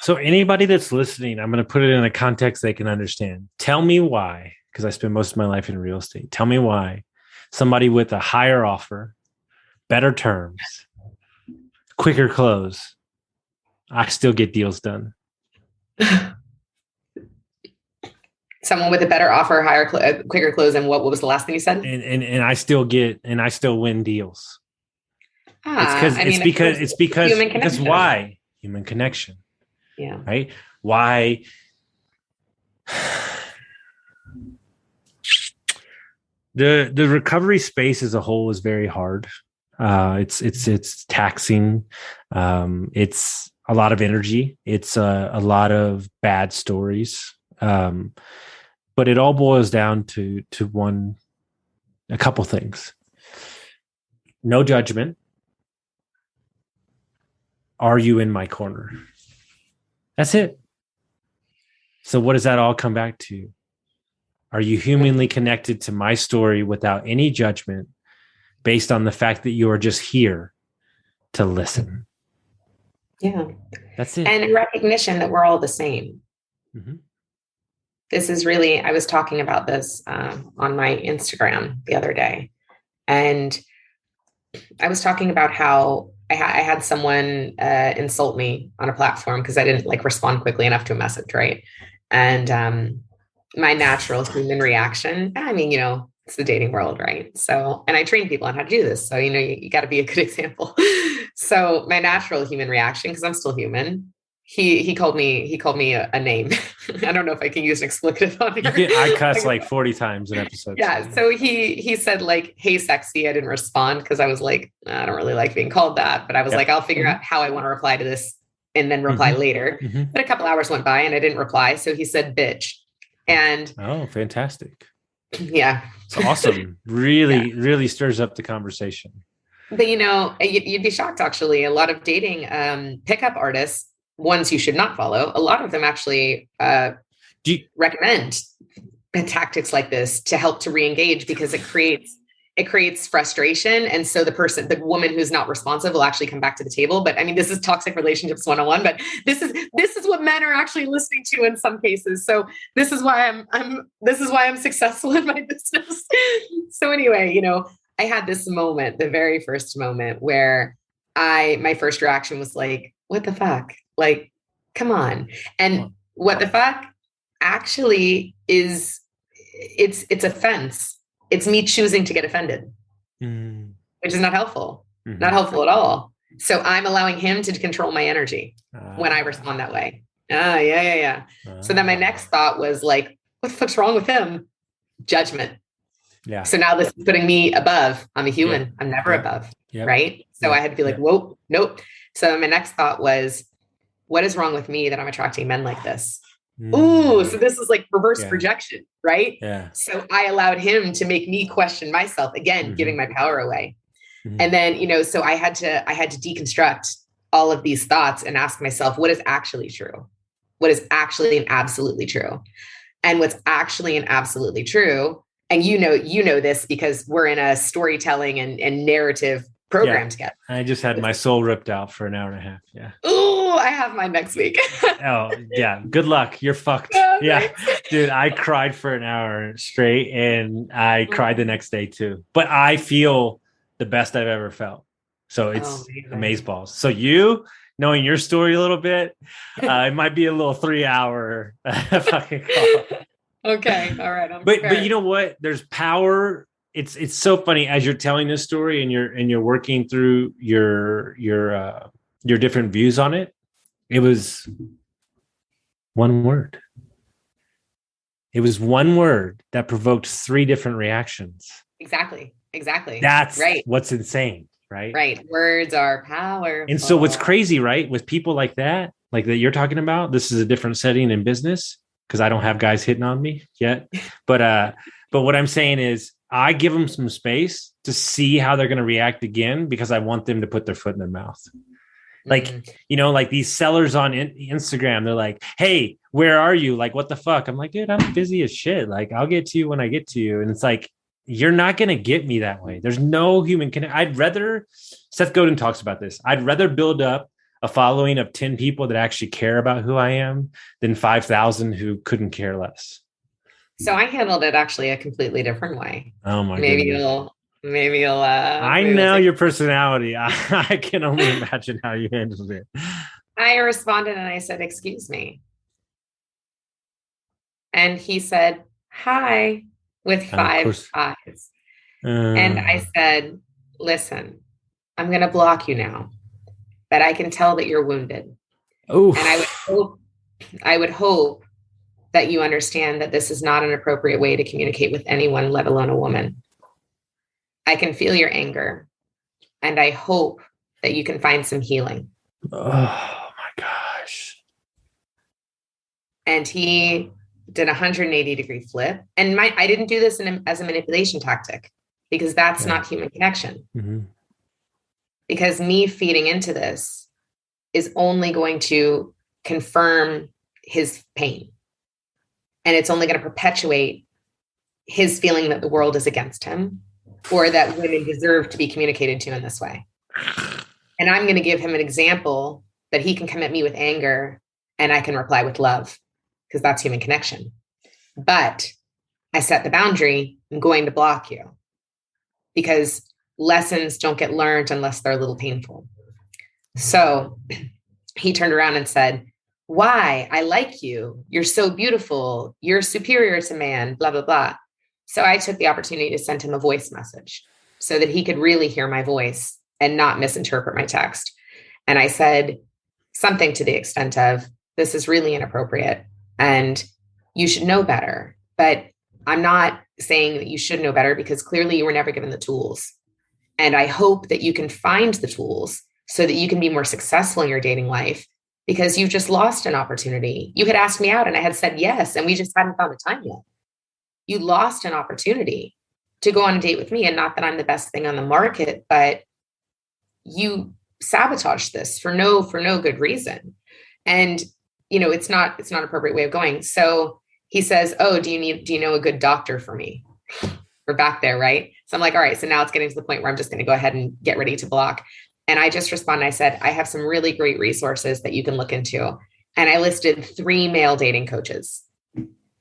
[SPEAKER 2] So anybody that's listening, I'm going to put it in a context they can understand. Tell me why, because I spend most of my life in real estate. Tell me why somebody with a higher offer, better terms, quicker close, I still get deals done.
[SPEAKER 3] Someone with a better offer, quicker close, and what was the last thing you said?
[SPEAKER 2] And I still win deals. It's because why? Human connection.
[SPEAKER 3] Yeah.
[SPEAKER 2] Right. Why? The recovery space as a whole is very hard. It's taxing. It's a lot of energy. It's a lot of bad stories. But it all boils down to a couple things. No judgment. Are you in my corner? That's it. So what does that all come back to? Are you humanly connected to my story without any judgment based on the fact that you are just here to listen?
[SPEAKER 3] Yeah.
[SPEAKER 2] That's it.
[SPEAKER 3] And recognition that we're all the same. Mm-hmm. This is really, I was talking about this on my Instagram the other day. And I was talking about how I had someone insult me on a platform because I didn't respond quickly enough to a message, right? And my natural human reaction, it's the dating world, right? So, and I train people on how to do this. So, you got to be a good example. So my natural human reaction, because I'm still human, he called me a name. I don't know if I can use an expletive on here.
[SPEAKER 2] I cuss 40 times an episode.
[SPEAKER 3] Yeah. So he said hey, sexy. I didn't respond because I was like, I don't really like being called that, but I was I'll figure out how I want to reply to this and then reply later. Mm-hmm. But a couple hours went by and I didn't reply. So he said, bitch. And
[SPEAKER 2] oh, fantastic.
[SPEAKER 3] Yeah.
[SPEAKER 2] It's awesome. Really stirs up the conversation.
[SPEAKER 3] But you'd be shocked actually. A lot of dating pickup artists, ones you should not follow, a lot of them actually recommend tactics like this to help to re-engage, because it creates frustration. And so the woman who's not responsive will actually come back to the table. But I mean, this is toxic relationships 101, but this is what men are actually listening to in some cases. So this is why I'm successful in my business. So anyway, I had this moment, the very first moment, where my first reaction was like, what the fuck? Like, come on. And what the fuck actually is, it's offense. It's me choosing to get offended, which is not helpful, not helpful at all. So I'm allowing him to control my energy when I respond that way. Yeah. So then my next thought was like, what the fuck's wrong with him? Judgment.
[SPEAKER 2] Yeah.
[SPEAKER 3] So now this is putting me above. I'm a human. Yeah. I'm never above. Yep. Right. So I had to be like, whoa, nope. So my next thought was, what is wrong with me that I'm attracting men like this? Ooh, so this is like reverse projection, right?
[SPEAKER 2] Yeah.
[SPEAKER 3] So I allowed him to make me question myself again, giving my power away. And then, so I had to deconstruct all of these thoughts and ask myself, what is actually true? What is actually and absolutely true? And what's actually and absolutely true, and you know this because we're in a storytelling and narrative program together.
[SPEAKER 2] I just had my soul ripped out for an hour and a half. Yeah.
[SPEAKER 3] Oh, I have mine next week.
[SPEAKER 2] Oh, yeah. Good luck. You're fucked. Yeah. Dude, I cried for an hour straight and I cried the next day too. But I feel the best I've ever felt. So it's amazeballs. So knowing your story a little bit, it might be a little 3-hour fucking call.
[SPEAKER 3] Okay. All right.
[SPEAKER 2] But you know what? There's power. It's so funny as you're telling this story and you're working through your different views on it. It was one word. It was one word that provoked 3 different reactions.
[SPEAKER 3] Exactly.
[SPEAKER 2] That's right. What's insane, right?
[SPEAKER 3] Right. Words are powerful.
[SPEAKER 2] And so what's crazy, right? With people like that you're talking about, this is a different setting in business because I don't have guys hitting on me yet. But what I'm saying is I give them some space to see how they're going to react again because I want them to put their foot in their mouth. Like, like these sellers on Instagram, they're like, hey, where are you? Like, what the fuck? I'm like, dude, I'm busy as shit. Like, I'll get to you when I get to you. And it's like, you're not going to get me that way. There's no human connection. Seth Godin talks about this. I'd rather build up a following of 10 people that actually care about who I am than 5,000 who couldn't care less.
[SPEAKER 3] So I handled it actually a completely different way.
[SPEAKER 2] Oh my
[SPEAKER 3] goodness. Maybe you'll
[SPEAKER 2] I know your personality. I can only imagine how you handled it.
[SPEAKER 3] I responded and I said, excuse me. And he said, hi, with 5 eyes. And I said, listen, I'm going to block you now, but I can tell that you're wounded.
[SPEAKER 2] Oh,
[SPEAKER 3] and I would hope that you understand that this is not an appropriate way to communicate with anyone, let alone a woman. I can feel your anger, and I hope that you can find some healing.
[SPEAKER 2] Oh my gosh.
[SPEAKER 3] And he did a 180-degree flip. And I didn't do this as a manipulation tactic because that's not human connection. Mm-hmm. Because me feeding into this is only going to confirm his pain. And it's only going to perpetuate his feeling that the world is against him or that women deserve to be communicated to in this way. And I'm going to give him an example that he can come at me with anger and I can reply with love because that's human connection. But I set the boundary, I'm going to block you because lessons don't get learned unless they're a little painful. So he turned around and said, why? I like you. You're so beautiful. You're superior to man, blah, blah, blah. So I took the opportunity to send him a voice message so that he could really hear my voice and not misinterpret my text. And I said something to the extent of, this is really inappropriate and you should know better. But I'm not saying that you should know better because clearly you were never given the tools. And I hope that you can find the tools so that you can be more successful in your dating life because you've just lost an opportunity. You had asked me out and I had said yes, and we just hadn't found the time yet. You lost an opportunity to go on a date with me. And not that I'm the best thing on the market, but you sabotaged this for no good reason. And, it's not an appropriate way of going. So he says, oh, do you know a good doctor for me? We're back there, right? So I'm like, all right, so now it's getting to the point where I'm just going to go ahead and get ready to block. And I just respond. I said, I have some really great resources that you can look into. And I listed 3 male dating coaches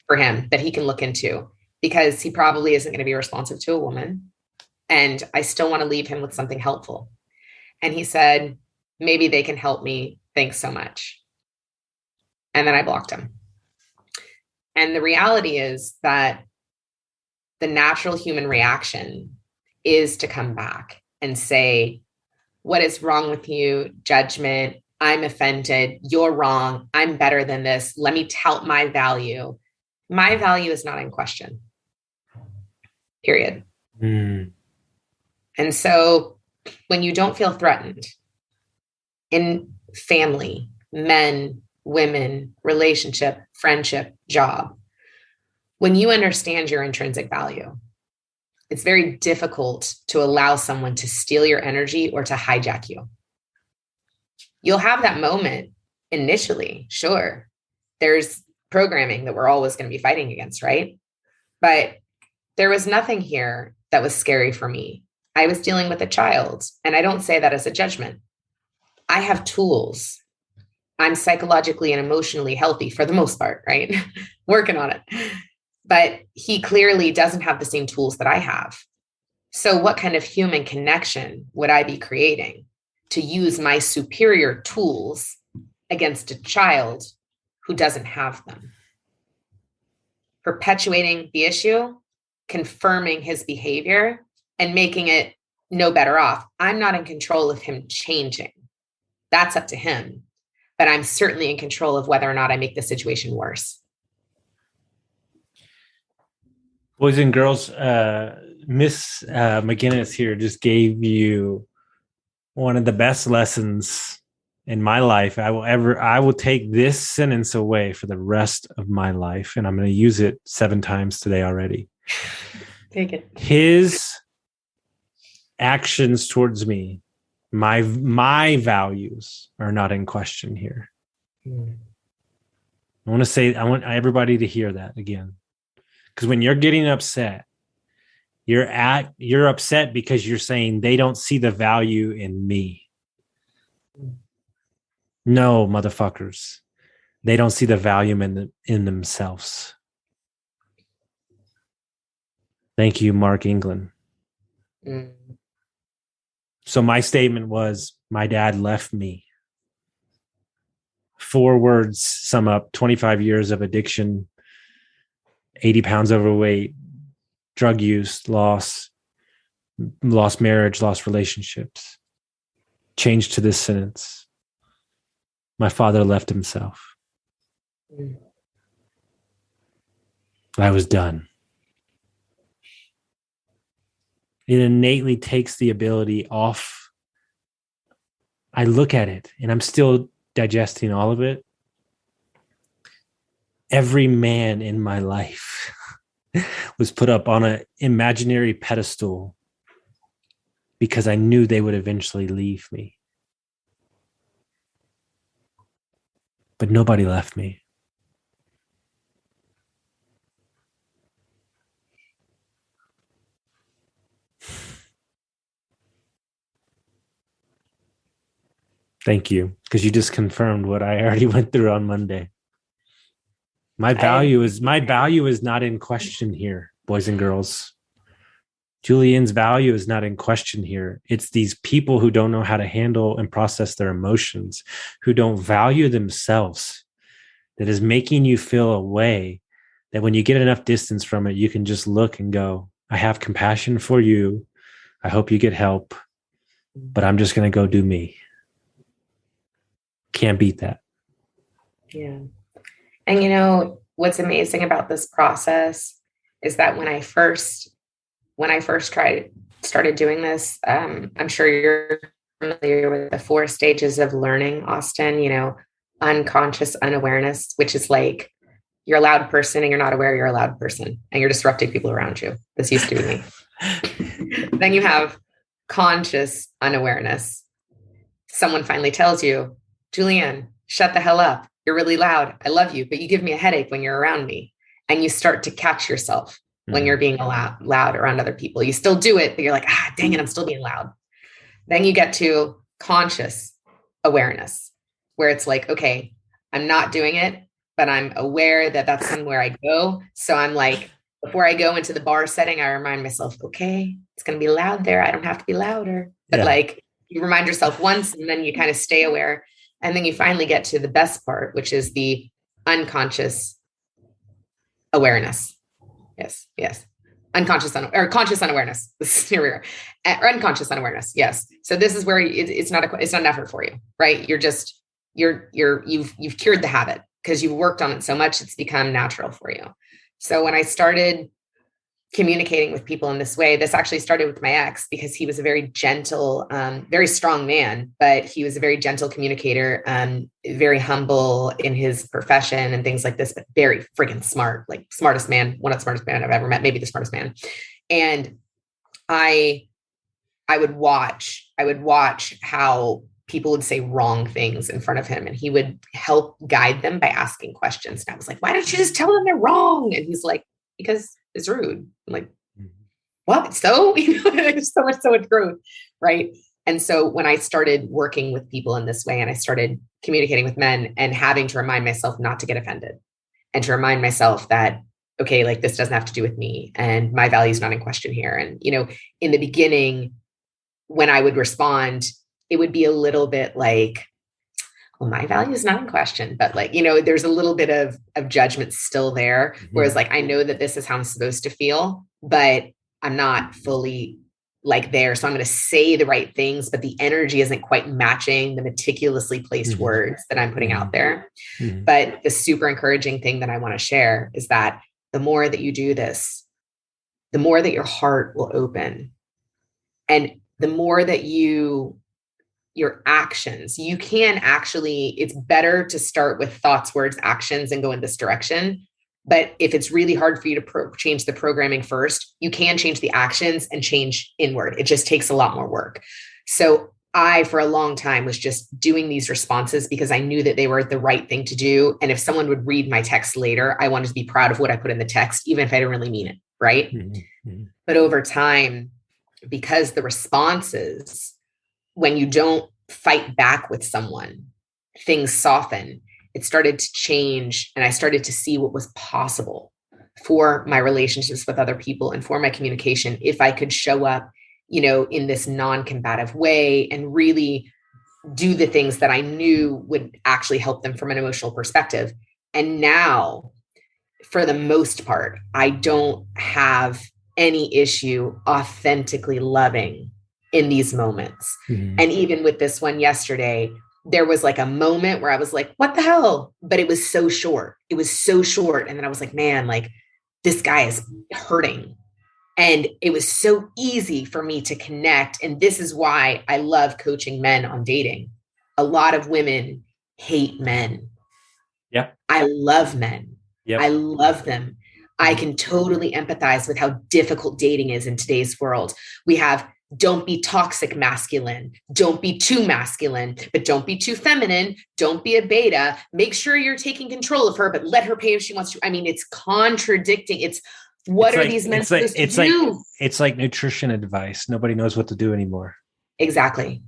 [SPEAKER 3] for him that he can look into, because he probably isn't going to be responsive to a woman. And I still want to leave him with something helpful. And he said, maybe they can help me. Thanks so much. And then I blocked him. And the reality is that the natural human reaction is to come back and say, what is wrong with you? Judgment. I'm offended. You're wrong. I'm better than this. Let me tout my value. My value is not in question. Period.
[SPEAKER 2] Mm.
[SPEAKER 3] And so when you don't feel threatened in family, men, women, relationship, friendship, job, when you understand your intrinsic value, it's very difficult to allow someone to steal your energy or to hijack you. You'll have that moment initially, sure. There's programming that we're always going to be fighting against, right? But there was nothing here that was scary for me. I was dealing with a child, and I don't say that as a judgment. I have tools. I'm psychologically and emotionally healthy for the most part, right? Working on it. But he clearly doesn't have the same tools that I have. So what kind of human connection would I be creating to use my superior tools against a child who doesn't have them? Perpetuating the issue, confirming his behavior, and making it no better off. I'm not in control of him changing. That's up to him. But I'm certainly in control of whether or not I make the situation worse.
[SPEAKER 2] Boys and girls, Miss McGuinness here just gave you one of the best lessons in my life. I will take this sentence away for the rest of my life, and I'm going to use it 7 times today already.
[SPEAKER 3] Take it.
[SPEAKER 2] His actions towards me, my values are not in question here. I want everybody to hear that again. Because when you're getting upset, you're upset because you're saying they don't see the value in me. No, motherfuckers. They don't see the value in themselves. Thank you, Mark England.
[SPEAKER 3] Mm.
[SPEAKER 2] So my statement was, my dad left me. 4 words sum up 25 years of addiction, 80 pounds overweight, drug use, lost marriage, lost relationships. Change to this sentence. My father left himself. I was done. It innately takes the ability off. I look at it and I'm still digesting all of it. Every man in my life was put up on an imaginary pedestal because I knew they would eventually leave me. But nobody left me. Thank you, because you just confirmed what I already went through on Monday. My value is not in question here, boys and girls. Julieanne's value is not in question here. It's these people who don't know how to handle and process their emotions, who don't value themselves, that is making you feel a way that when you get enough distance from it, you can just look and go, I have compassion for you. I hope you get help, but I'm just going to go do me. Can't beat that.
[SPEAKER 3] Yeah. And you know, what's amazing about this process is that when I first started doing this, I'm sure you're familiar with the 4 stages of learning, Austin, you know, unconscious unawareness, which is like you're a loud person and you're not aware you're a loud person and you're disrupting people around you. This used to be me. Then you have conscious unawareness. Someone finally tells you, Julieanne, shut the hell up. You're really loud. I love you, but you give me a headache when you're around me. and you start to catch yourself when you're being loud around other people. You still do it, but you're like, dang it, I'm still being loud. Then you get to conscious awareness, where it's like, okay, I'm not doing it, but I'm aware that that's somewhere I go. So I'm like, before I go into the bar setting, I remind myself, okay, it's going to be loud there. I don't have to be louder. But like, you remind yourself once, and then you kind of stay aware. And then you finally get to the best part, which is the unconscious awareness. Yes. Conscious unawareness. Here we are. Unconscious unawareness. Yes. So this is where it's not an effort for you, right? You've cured the habit because you've worked on it so much. It's become natural for you. So when I started communicating with people in this way, this actually started with my ex, because he was a very gentle, very strong man, but he was a very gentle communicator, very humble in his profession and things like this, but very friggin' smart, like smartest man, one of the smartest men I've ever met, maybe the smartest man. And I would watch how people would say wrong things in front of him, and he would help guide them by asking questions. And I was like, why don't you just tell them they're wrong? And he's like, because it's rude. I'm like, what? So, there's so much growth. Right. And so when I started working with people in this way, and I started communicating with men and having to remind myself not to get offended, and to remind myself that, okay, like, this doesn't have to do with me, and my value is not in question here. And, in the beginning, when I would respond, it would be a little bit like, well, my value is not in question, but like, there's a little bit of judgment still there. Whereas like, I know that this is how I'm supposed to feel, but I'm not fully like there. So I'm going to say the right things, but the energy isn't quite matching the meticulously placed words that I'm putting out there. But the super encouraging thing that I want to share is that the more that you do this, the more that your heart will open, and the more that your actions, you can actually, it's better to start with thoughts, words, actions, and go in this direction. But if it's really hard for you to change the programming first, you can change the actions and change inward. It just takes a lot more work. So I, for a long time, was just doing these responses because I knew that they were the right thing to do. And if someone would read my text later, I wanted to be proud of what I put in the text, even if I didn't really mean it. Right. But over time, because the responses, when you don't fight back with someone, things soften. It started to change, and I started to see what was possible for my relationships with other people and for my communication if I could show up, in this non-combative way and really do the things that I knew would actually help them from an emotional perspective. And now, for the most part, I don't have any issue authentically loving in these moments. And even with this one yesterday, there was like a moment where I was like, what the hell? But it was so short. And then I was like, man, like, this guy is hurting. And it was so easy for me to connect. And this is why I love coaching men on dating. A lot of women hate men.
[SPEAKER 2] Yep.
[SPEAKER 3] I love men. Yep. I love them. I can totally empathize with how difficult dating is in today's world. We have, don't be toxic masculine. Don't be too masculine, but don't be too feminine. Don't be a beta. Make sure you're taking control of her, but let her pay if she wants to. I mean, it's contradicting. These men supposed to do?
[SPEAKER 2] It's like nutrition advice. Nobody knows what to do anymore.
[SPEAKER 3] Exactly.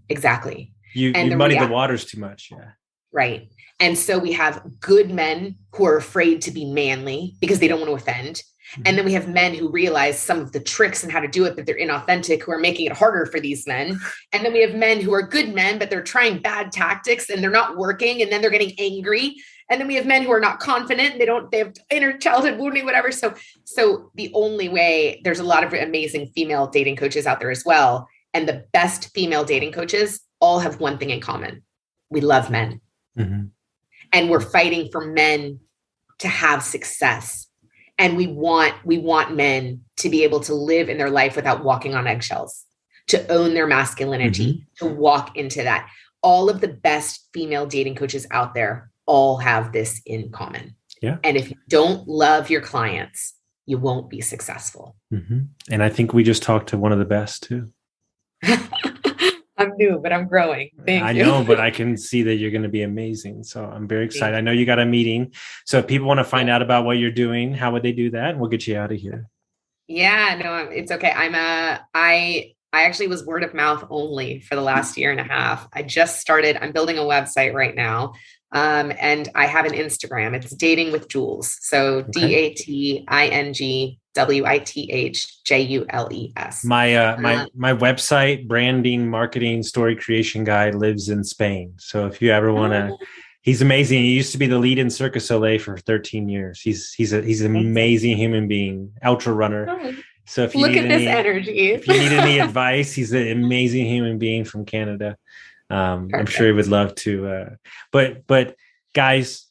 [SPEAKER 2] You muddy the waters too much. Yeah.
[SPEAKER 3] Right. And so we have good men who are afraid to be manly because they don't want to offend. And then we have men who realize some of the tricks and how to do it, but they're inauthentic, who are making it harder for these men. And then we have men who are good men, but they're trying bad tactics and they're not working. And then they're getting angry. And then we have men who are not confident. They have inner childhood wounding, whatever. So the only way, there's a lot of amazing female dating coaches out there as well. And the best female dating coaches all have one thing in common. We love men. And we're fighting for men to have success. And we want men to be able to live in their life without walking on eggshells, to own their masculinity, to walk into that. All of the best female dating coaches out there all have this in common.
[SPEAKER 2] Yeah.
[SPEAKER 3] And if you don't love your clients, you won't be successful.
[SPEAKER 2] And I think we just talked to one of the best too.
[SPEAKER 3] I'm new, but I'm growing. Thank
[SPEAKER 2] I
[SPEAKER 3] you.
[SPEAKER 2] know, but I can see that you're going to be amazing. So I'm very excited. I know you got a meeting. So if people want to find out about what you're doing, how would they do that? And we'll get you out of here.
[SPEAKER 3] Yeah, no, it's okay. I actually was word of mouth only for the last year and a half. I'm building a website right now. And I have an Instagram. It's Dating with Jules. So DATINGWITHJULES.
[SPEAKER 2] My website, branding, marketing, story creation guy lives in Spain. So if you ever want to, he's amazing. He used to be the lead in Cirque du Soleil for 13 years. He's an amazing human being, ultra runner.
[SPEAKER 3] Oh,
[SPEAKER 2] so if you
[SPEAKER 3] look
[SPEAKER 2] need
[SPEAKER 3] at this energy,
[SPEAKER 2] if you need any advice, he's an amazing human being from Canada. I'm sure he would love to. But guys,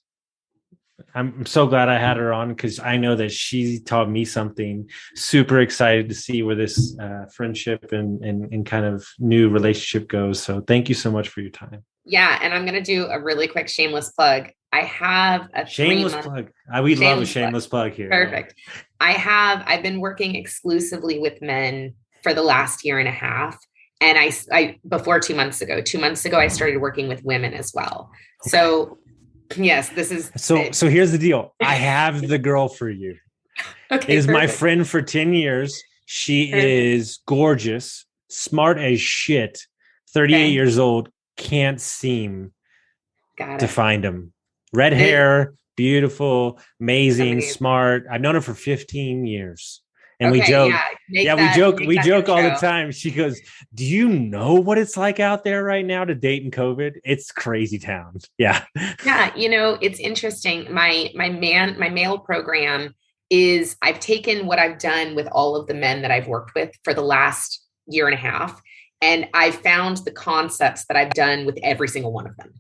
[SPEAKER 2] I'm so glad I had her on because I know that she taught me something. Super excited to see where this friendship and kind of new relationship goes. So thank you so much for your time.
[SPEAKER 3] Yeah, and I'm going to do a really quick shameless plug. I have a
[SPEAKER 2] shameless plug. We love a shameless plug here.
[SPEAKER 3] Perfect. I've been working exclusively with men for the last year and a half. And I before 2 months ago, I started working with women as well. Okay. So yes, this is.
[SPEAKER 2] So here's the deal. I have the girl for you. Okay. It is my friend for 10 years. She is gorgeous, smart as shit, 38 years old, can't seem to find him. Red hair, beautiful, amazing, smart. I've known her for 15 years. And we joke. We joke all the time. She goes, "Do you know what it's like out there right now to date in COVID? It's crazy town." Yeah.
[SPEAKER 3] Yeah. It's interesting. My male program is I've taken what I've done with all of the men that I've worked with for the last year and a half. And I found the concepts that I've done with every single one of them.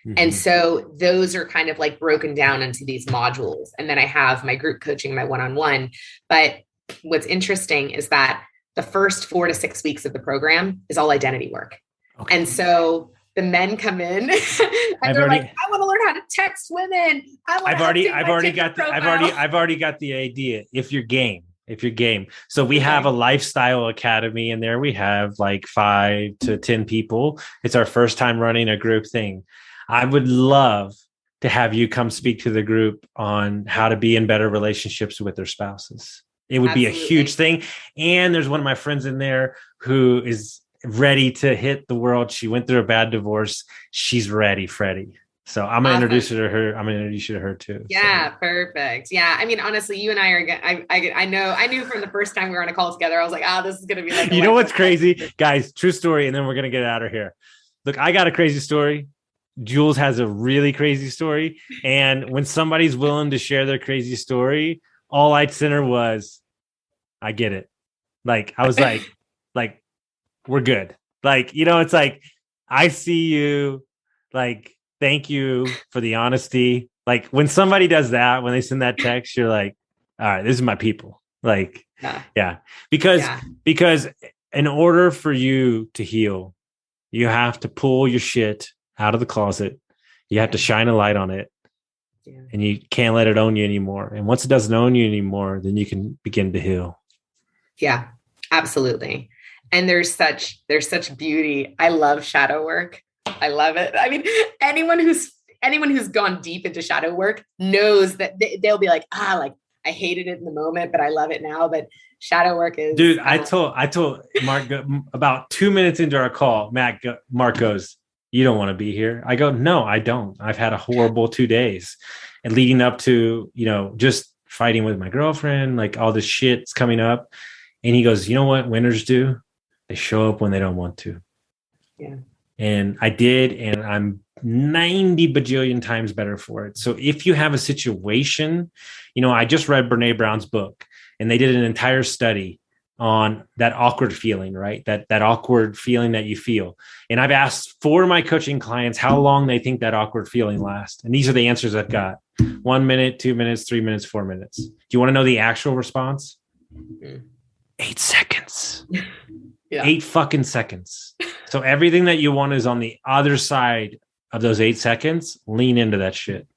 [SPEAKER 3] Mm-hmm. And so those are kind of like broken down into these modules. And then I have my group coaching, my one-on-one. But what's interesting is that the first 4 to 6 weeks of the program is all identity work. Okay. And so the men come in and they're like, I want to learn how to text women. I've already
[SPEAKER 2] got the idea. If you're game. So we have a lifestyle academy in there. We have like 5 to 10 people. It's our first time running a group thing. I would love to have you come speak to the group on how to be in better relationships with their spouses. It would be a huge thing. And there's one of my friends in there who is ready to hit the world. She went through a bad divorce. She's ready, Freddie. So I'm going to introduce you to her. I'm going to introduce you to her too.
[SPEAKER 3] Yeah, so. Perfect. Yeah. I mean, honestly, you and I are, I knew from the first time we were on a call together, I was like, this is going to be like,
[SPEAKER 2] you know what's crazy? Guys, true story. And then we're going to get out of here. Look, I got a crazy story. Jules has a really crazy story. And when somebody's willing to share their crazy story, all I'd send her was, I get it. Like, I was like, we're good. Like, it's like, I see you. Like, thank you for the honesty. Like, when somebody does that, when they send that text, you're like, all right, this is my people. Like, yeah. Because in order for you to heal, you have to pull your shit out of the closet. You have to shine a light on it. Yeah. And you can't let it own you anymore. And once it doesn't own you anymore, then you can begin to heal.
[SPEAKER 3] Yeah, absolutely. And there's such beauty. I love shadow work. I love it. I mean, anyone who's gone deep into shadow work knows that they'll be like, I hated it in the moment, but I love it now. But shadow work is,
[SPEAKER 2] dude. I told Mark about 2 minutes into our call. Mark goes, "You don't want to be here." I go, "No, I don't. I've had a horrible 2 days, and leading up to just fighting with my girlfriend, like all this shit's coming up." And he goes, "You know what winners do? They show up when they don't want to."
[SPEAKER 3] Yeah.
[SPEAKER 2] And I did, and I'm 90 bajillion times better for it. So if you have a situation, I just read Brene Brown's book, and they did an entire study on that awkward feeling, right? That awkward feeling that you feel. And I've asked 4 of my coaching clients how long they think that awkward feeling lasts. And these are the answers I've got. 1 minute, 2 minutes, 3 minutes, 4 minutes. Do you want to know the actual response? 8 seconds. Yeah. 8 fucking seconds. So everything that you want is on the other side of those 8 seconds. Lean into that shit.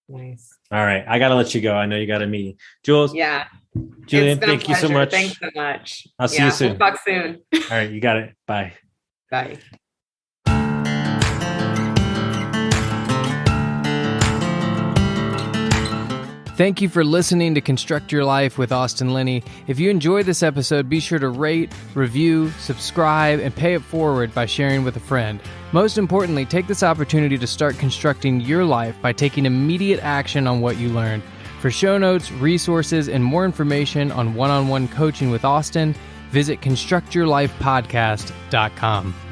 [SPEAKER 3] Nice.
[SPEAKER 2] All right. I got to let you go. I know you got a meeting. Jules.
[SPEAKER 3] Yeah.
[SPEAKER 2] Julieanne, thank you so much.
[SPEAKER 3] Thanks so much.
[SPEAKER 2] I'll see you soon.
[SPEAKER 3] We'll talk soon.
[SPEAKER 2] All right. You got it. Bye.
[SPEAKER 3] Bye.
[SPEAKER 1] Thank you for listening to Construct Your Life with Austin Linney. If you enjoyed this episode, be sure to rate, review, subscribe, and pay it forward by sharing with a friend. Most importantly, take this opportunity to start constructing your life by taking immediate action on what you learned. For show notes, resources, and more information on one-on-one coaching with Austin, visit constructyourlifepodcast.com.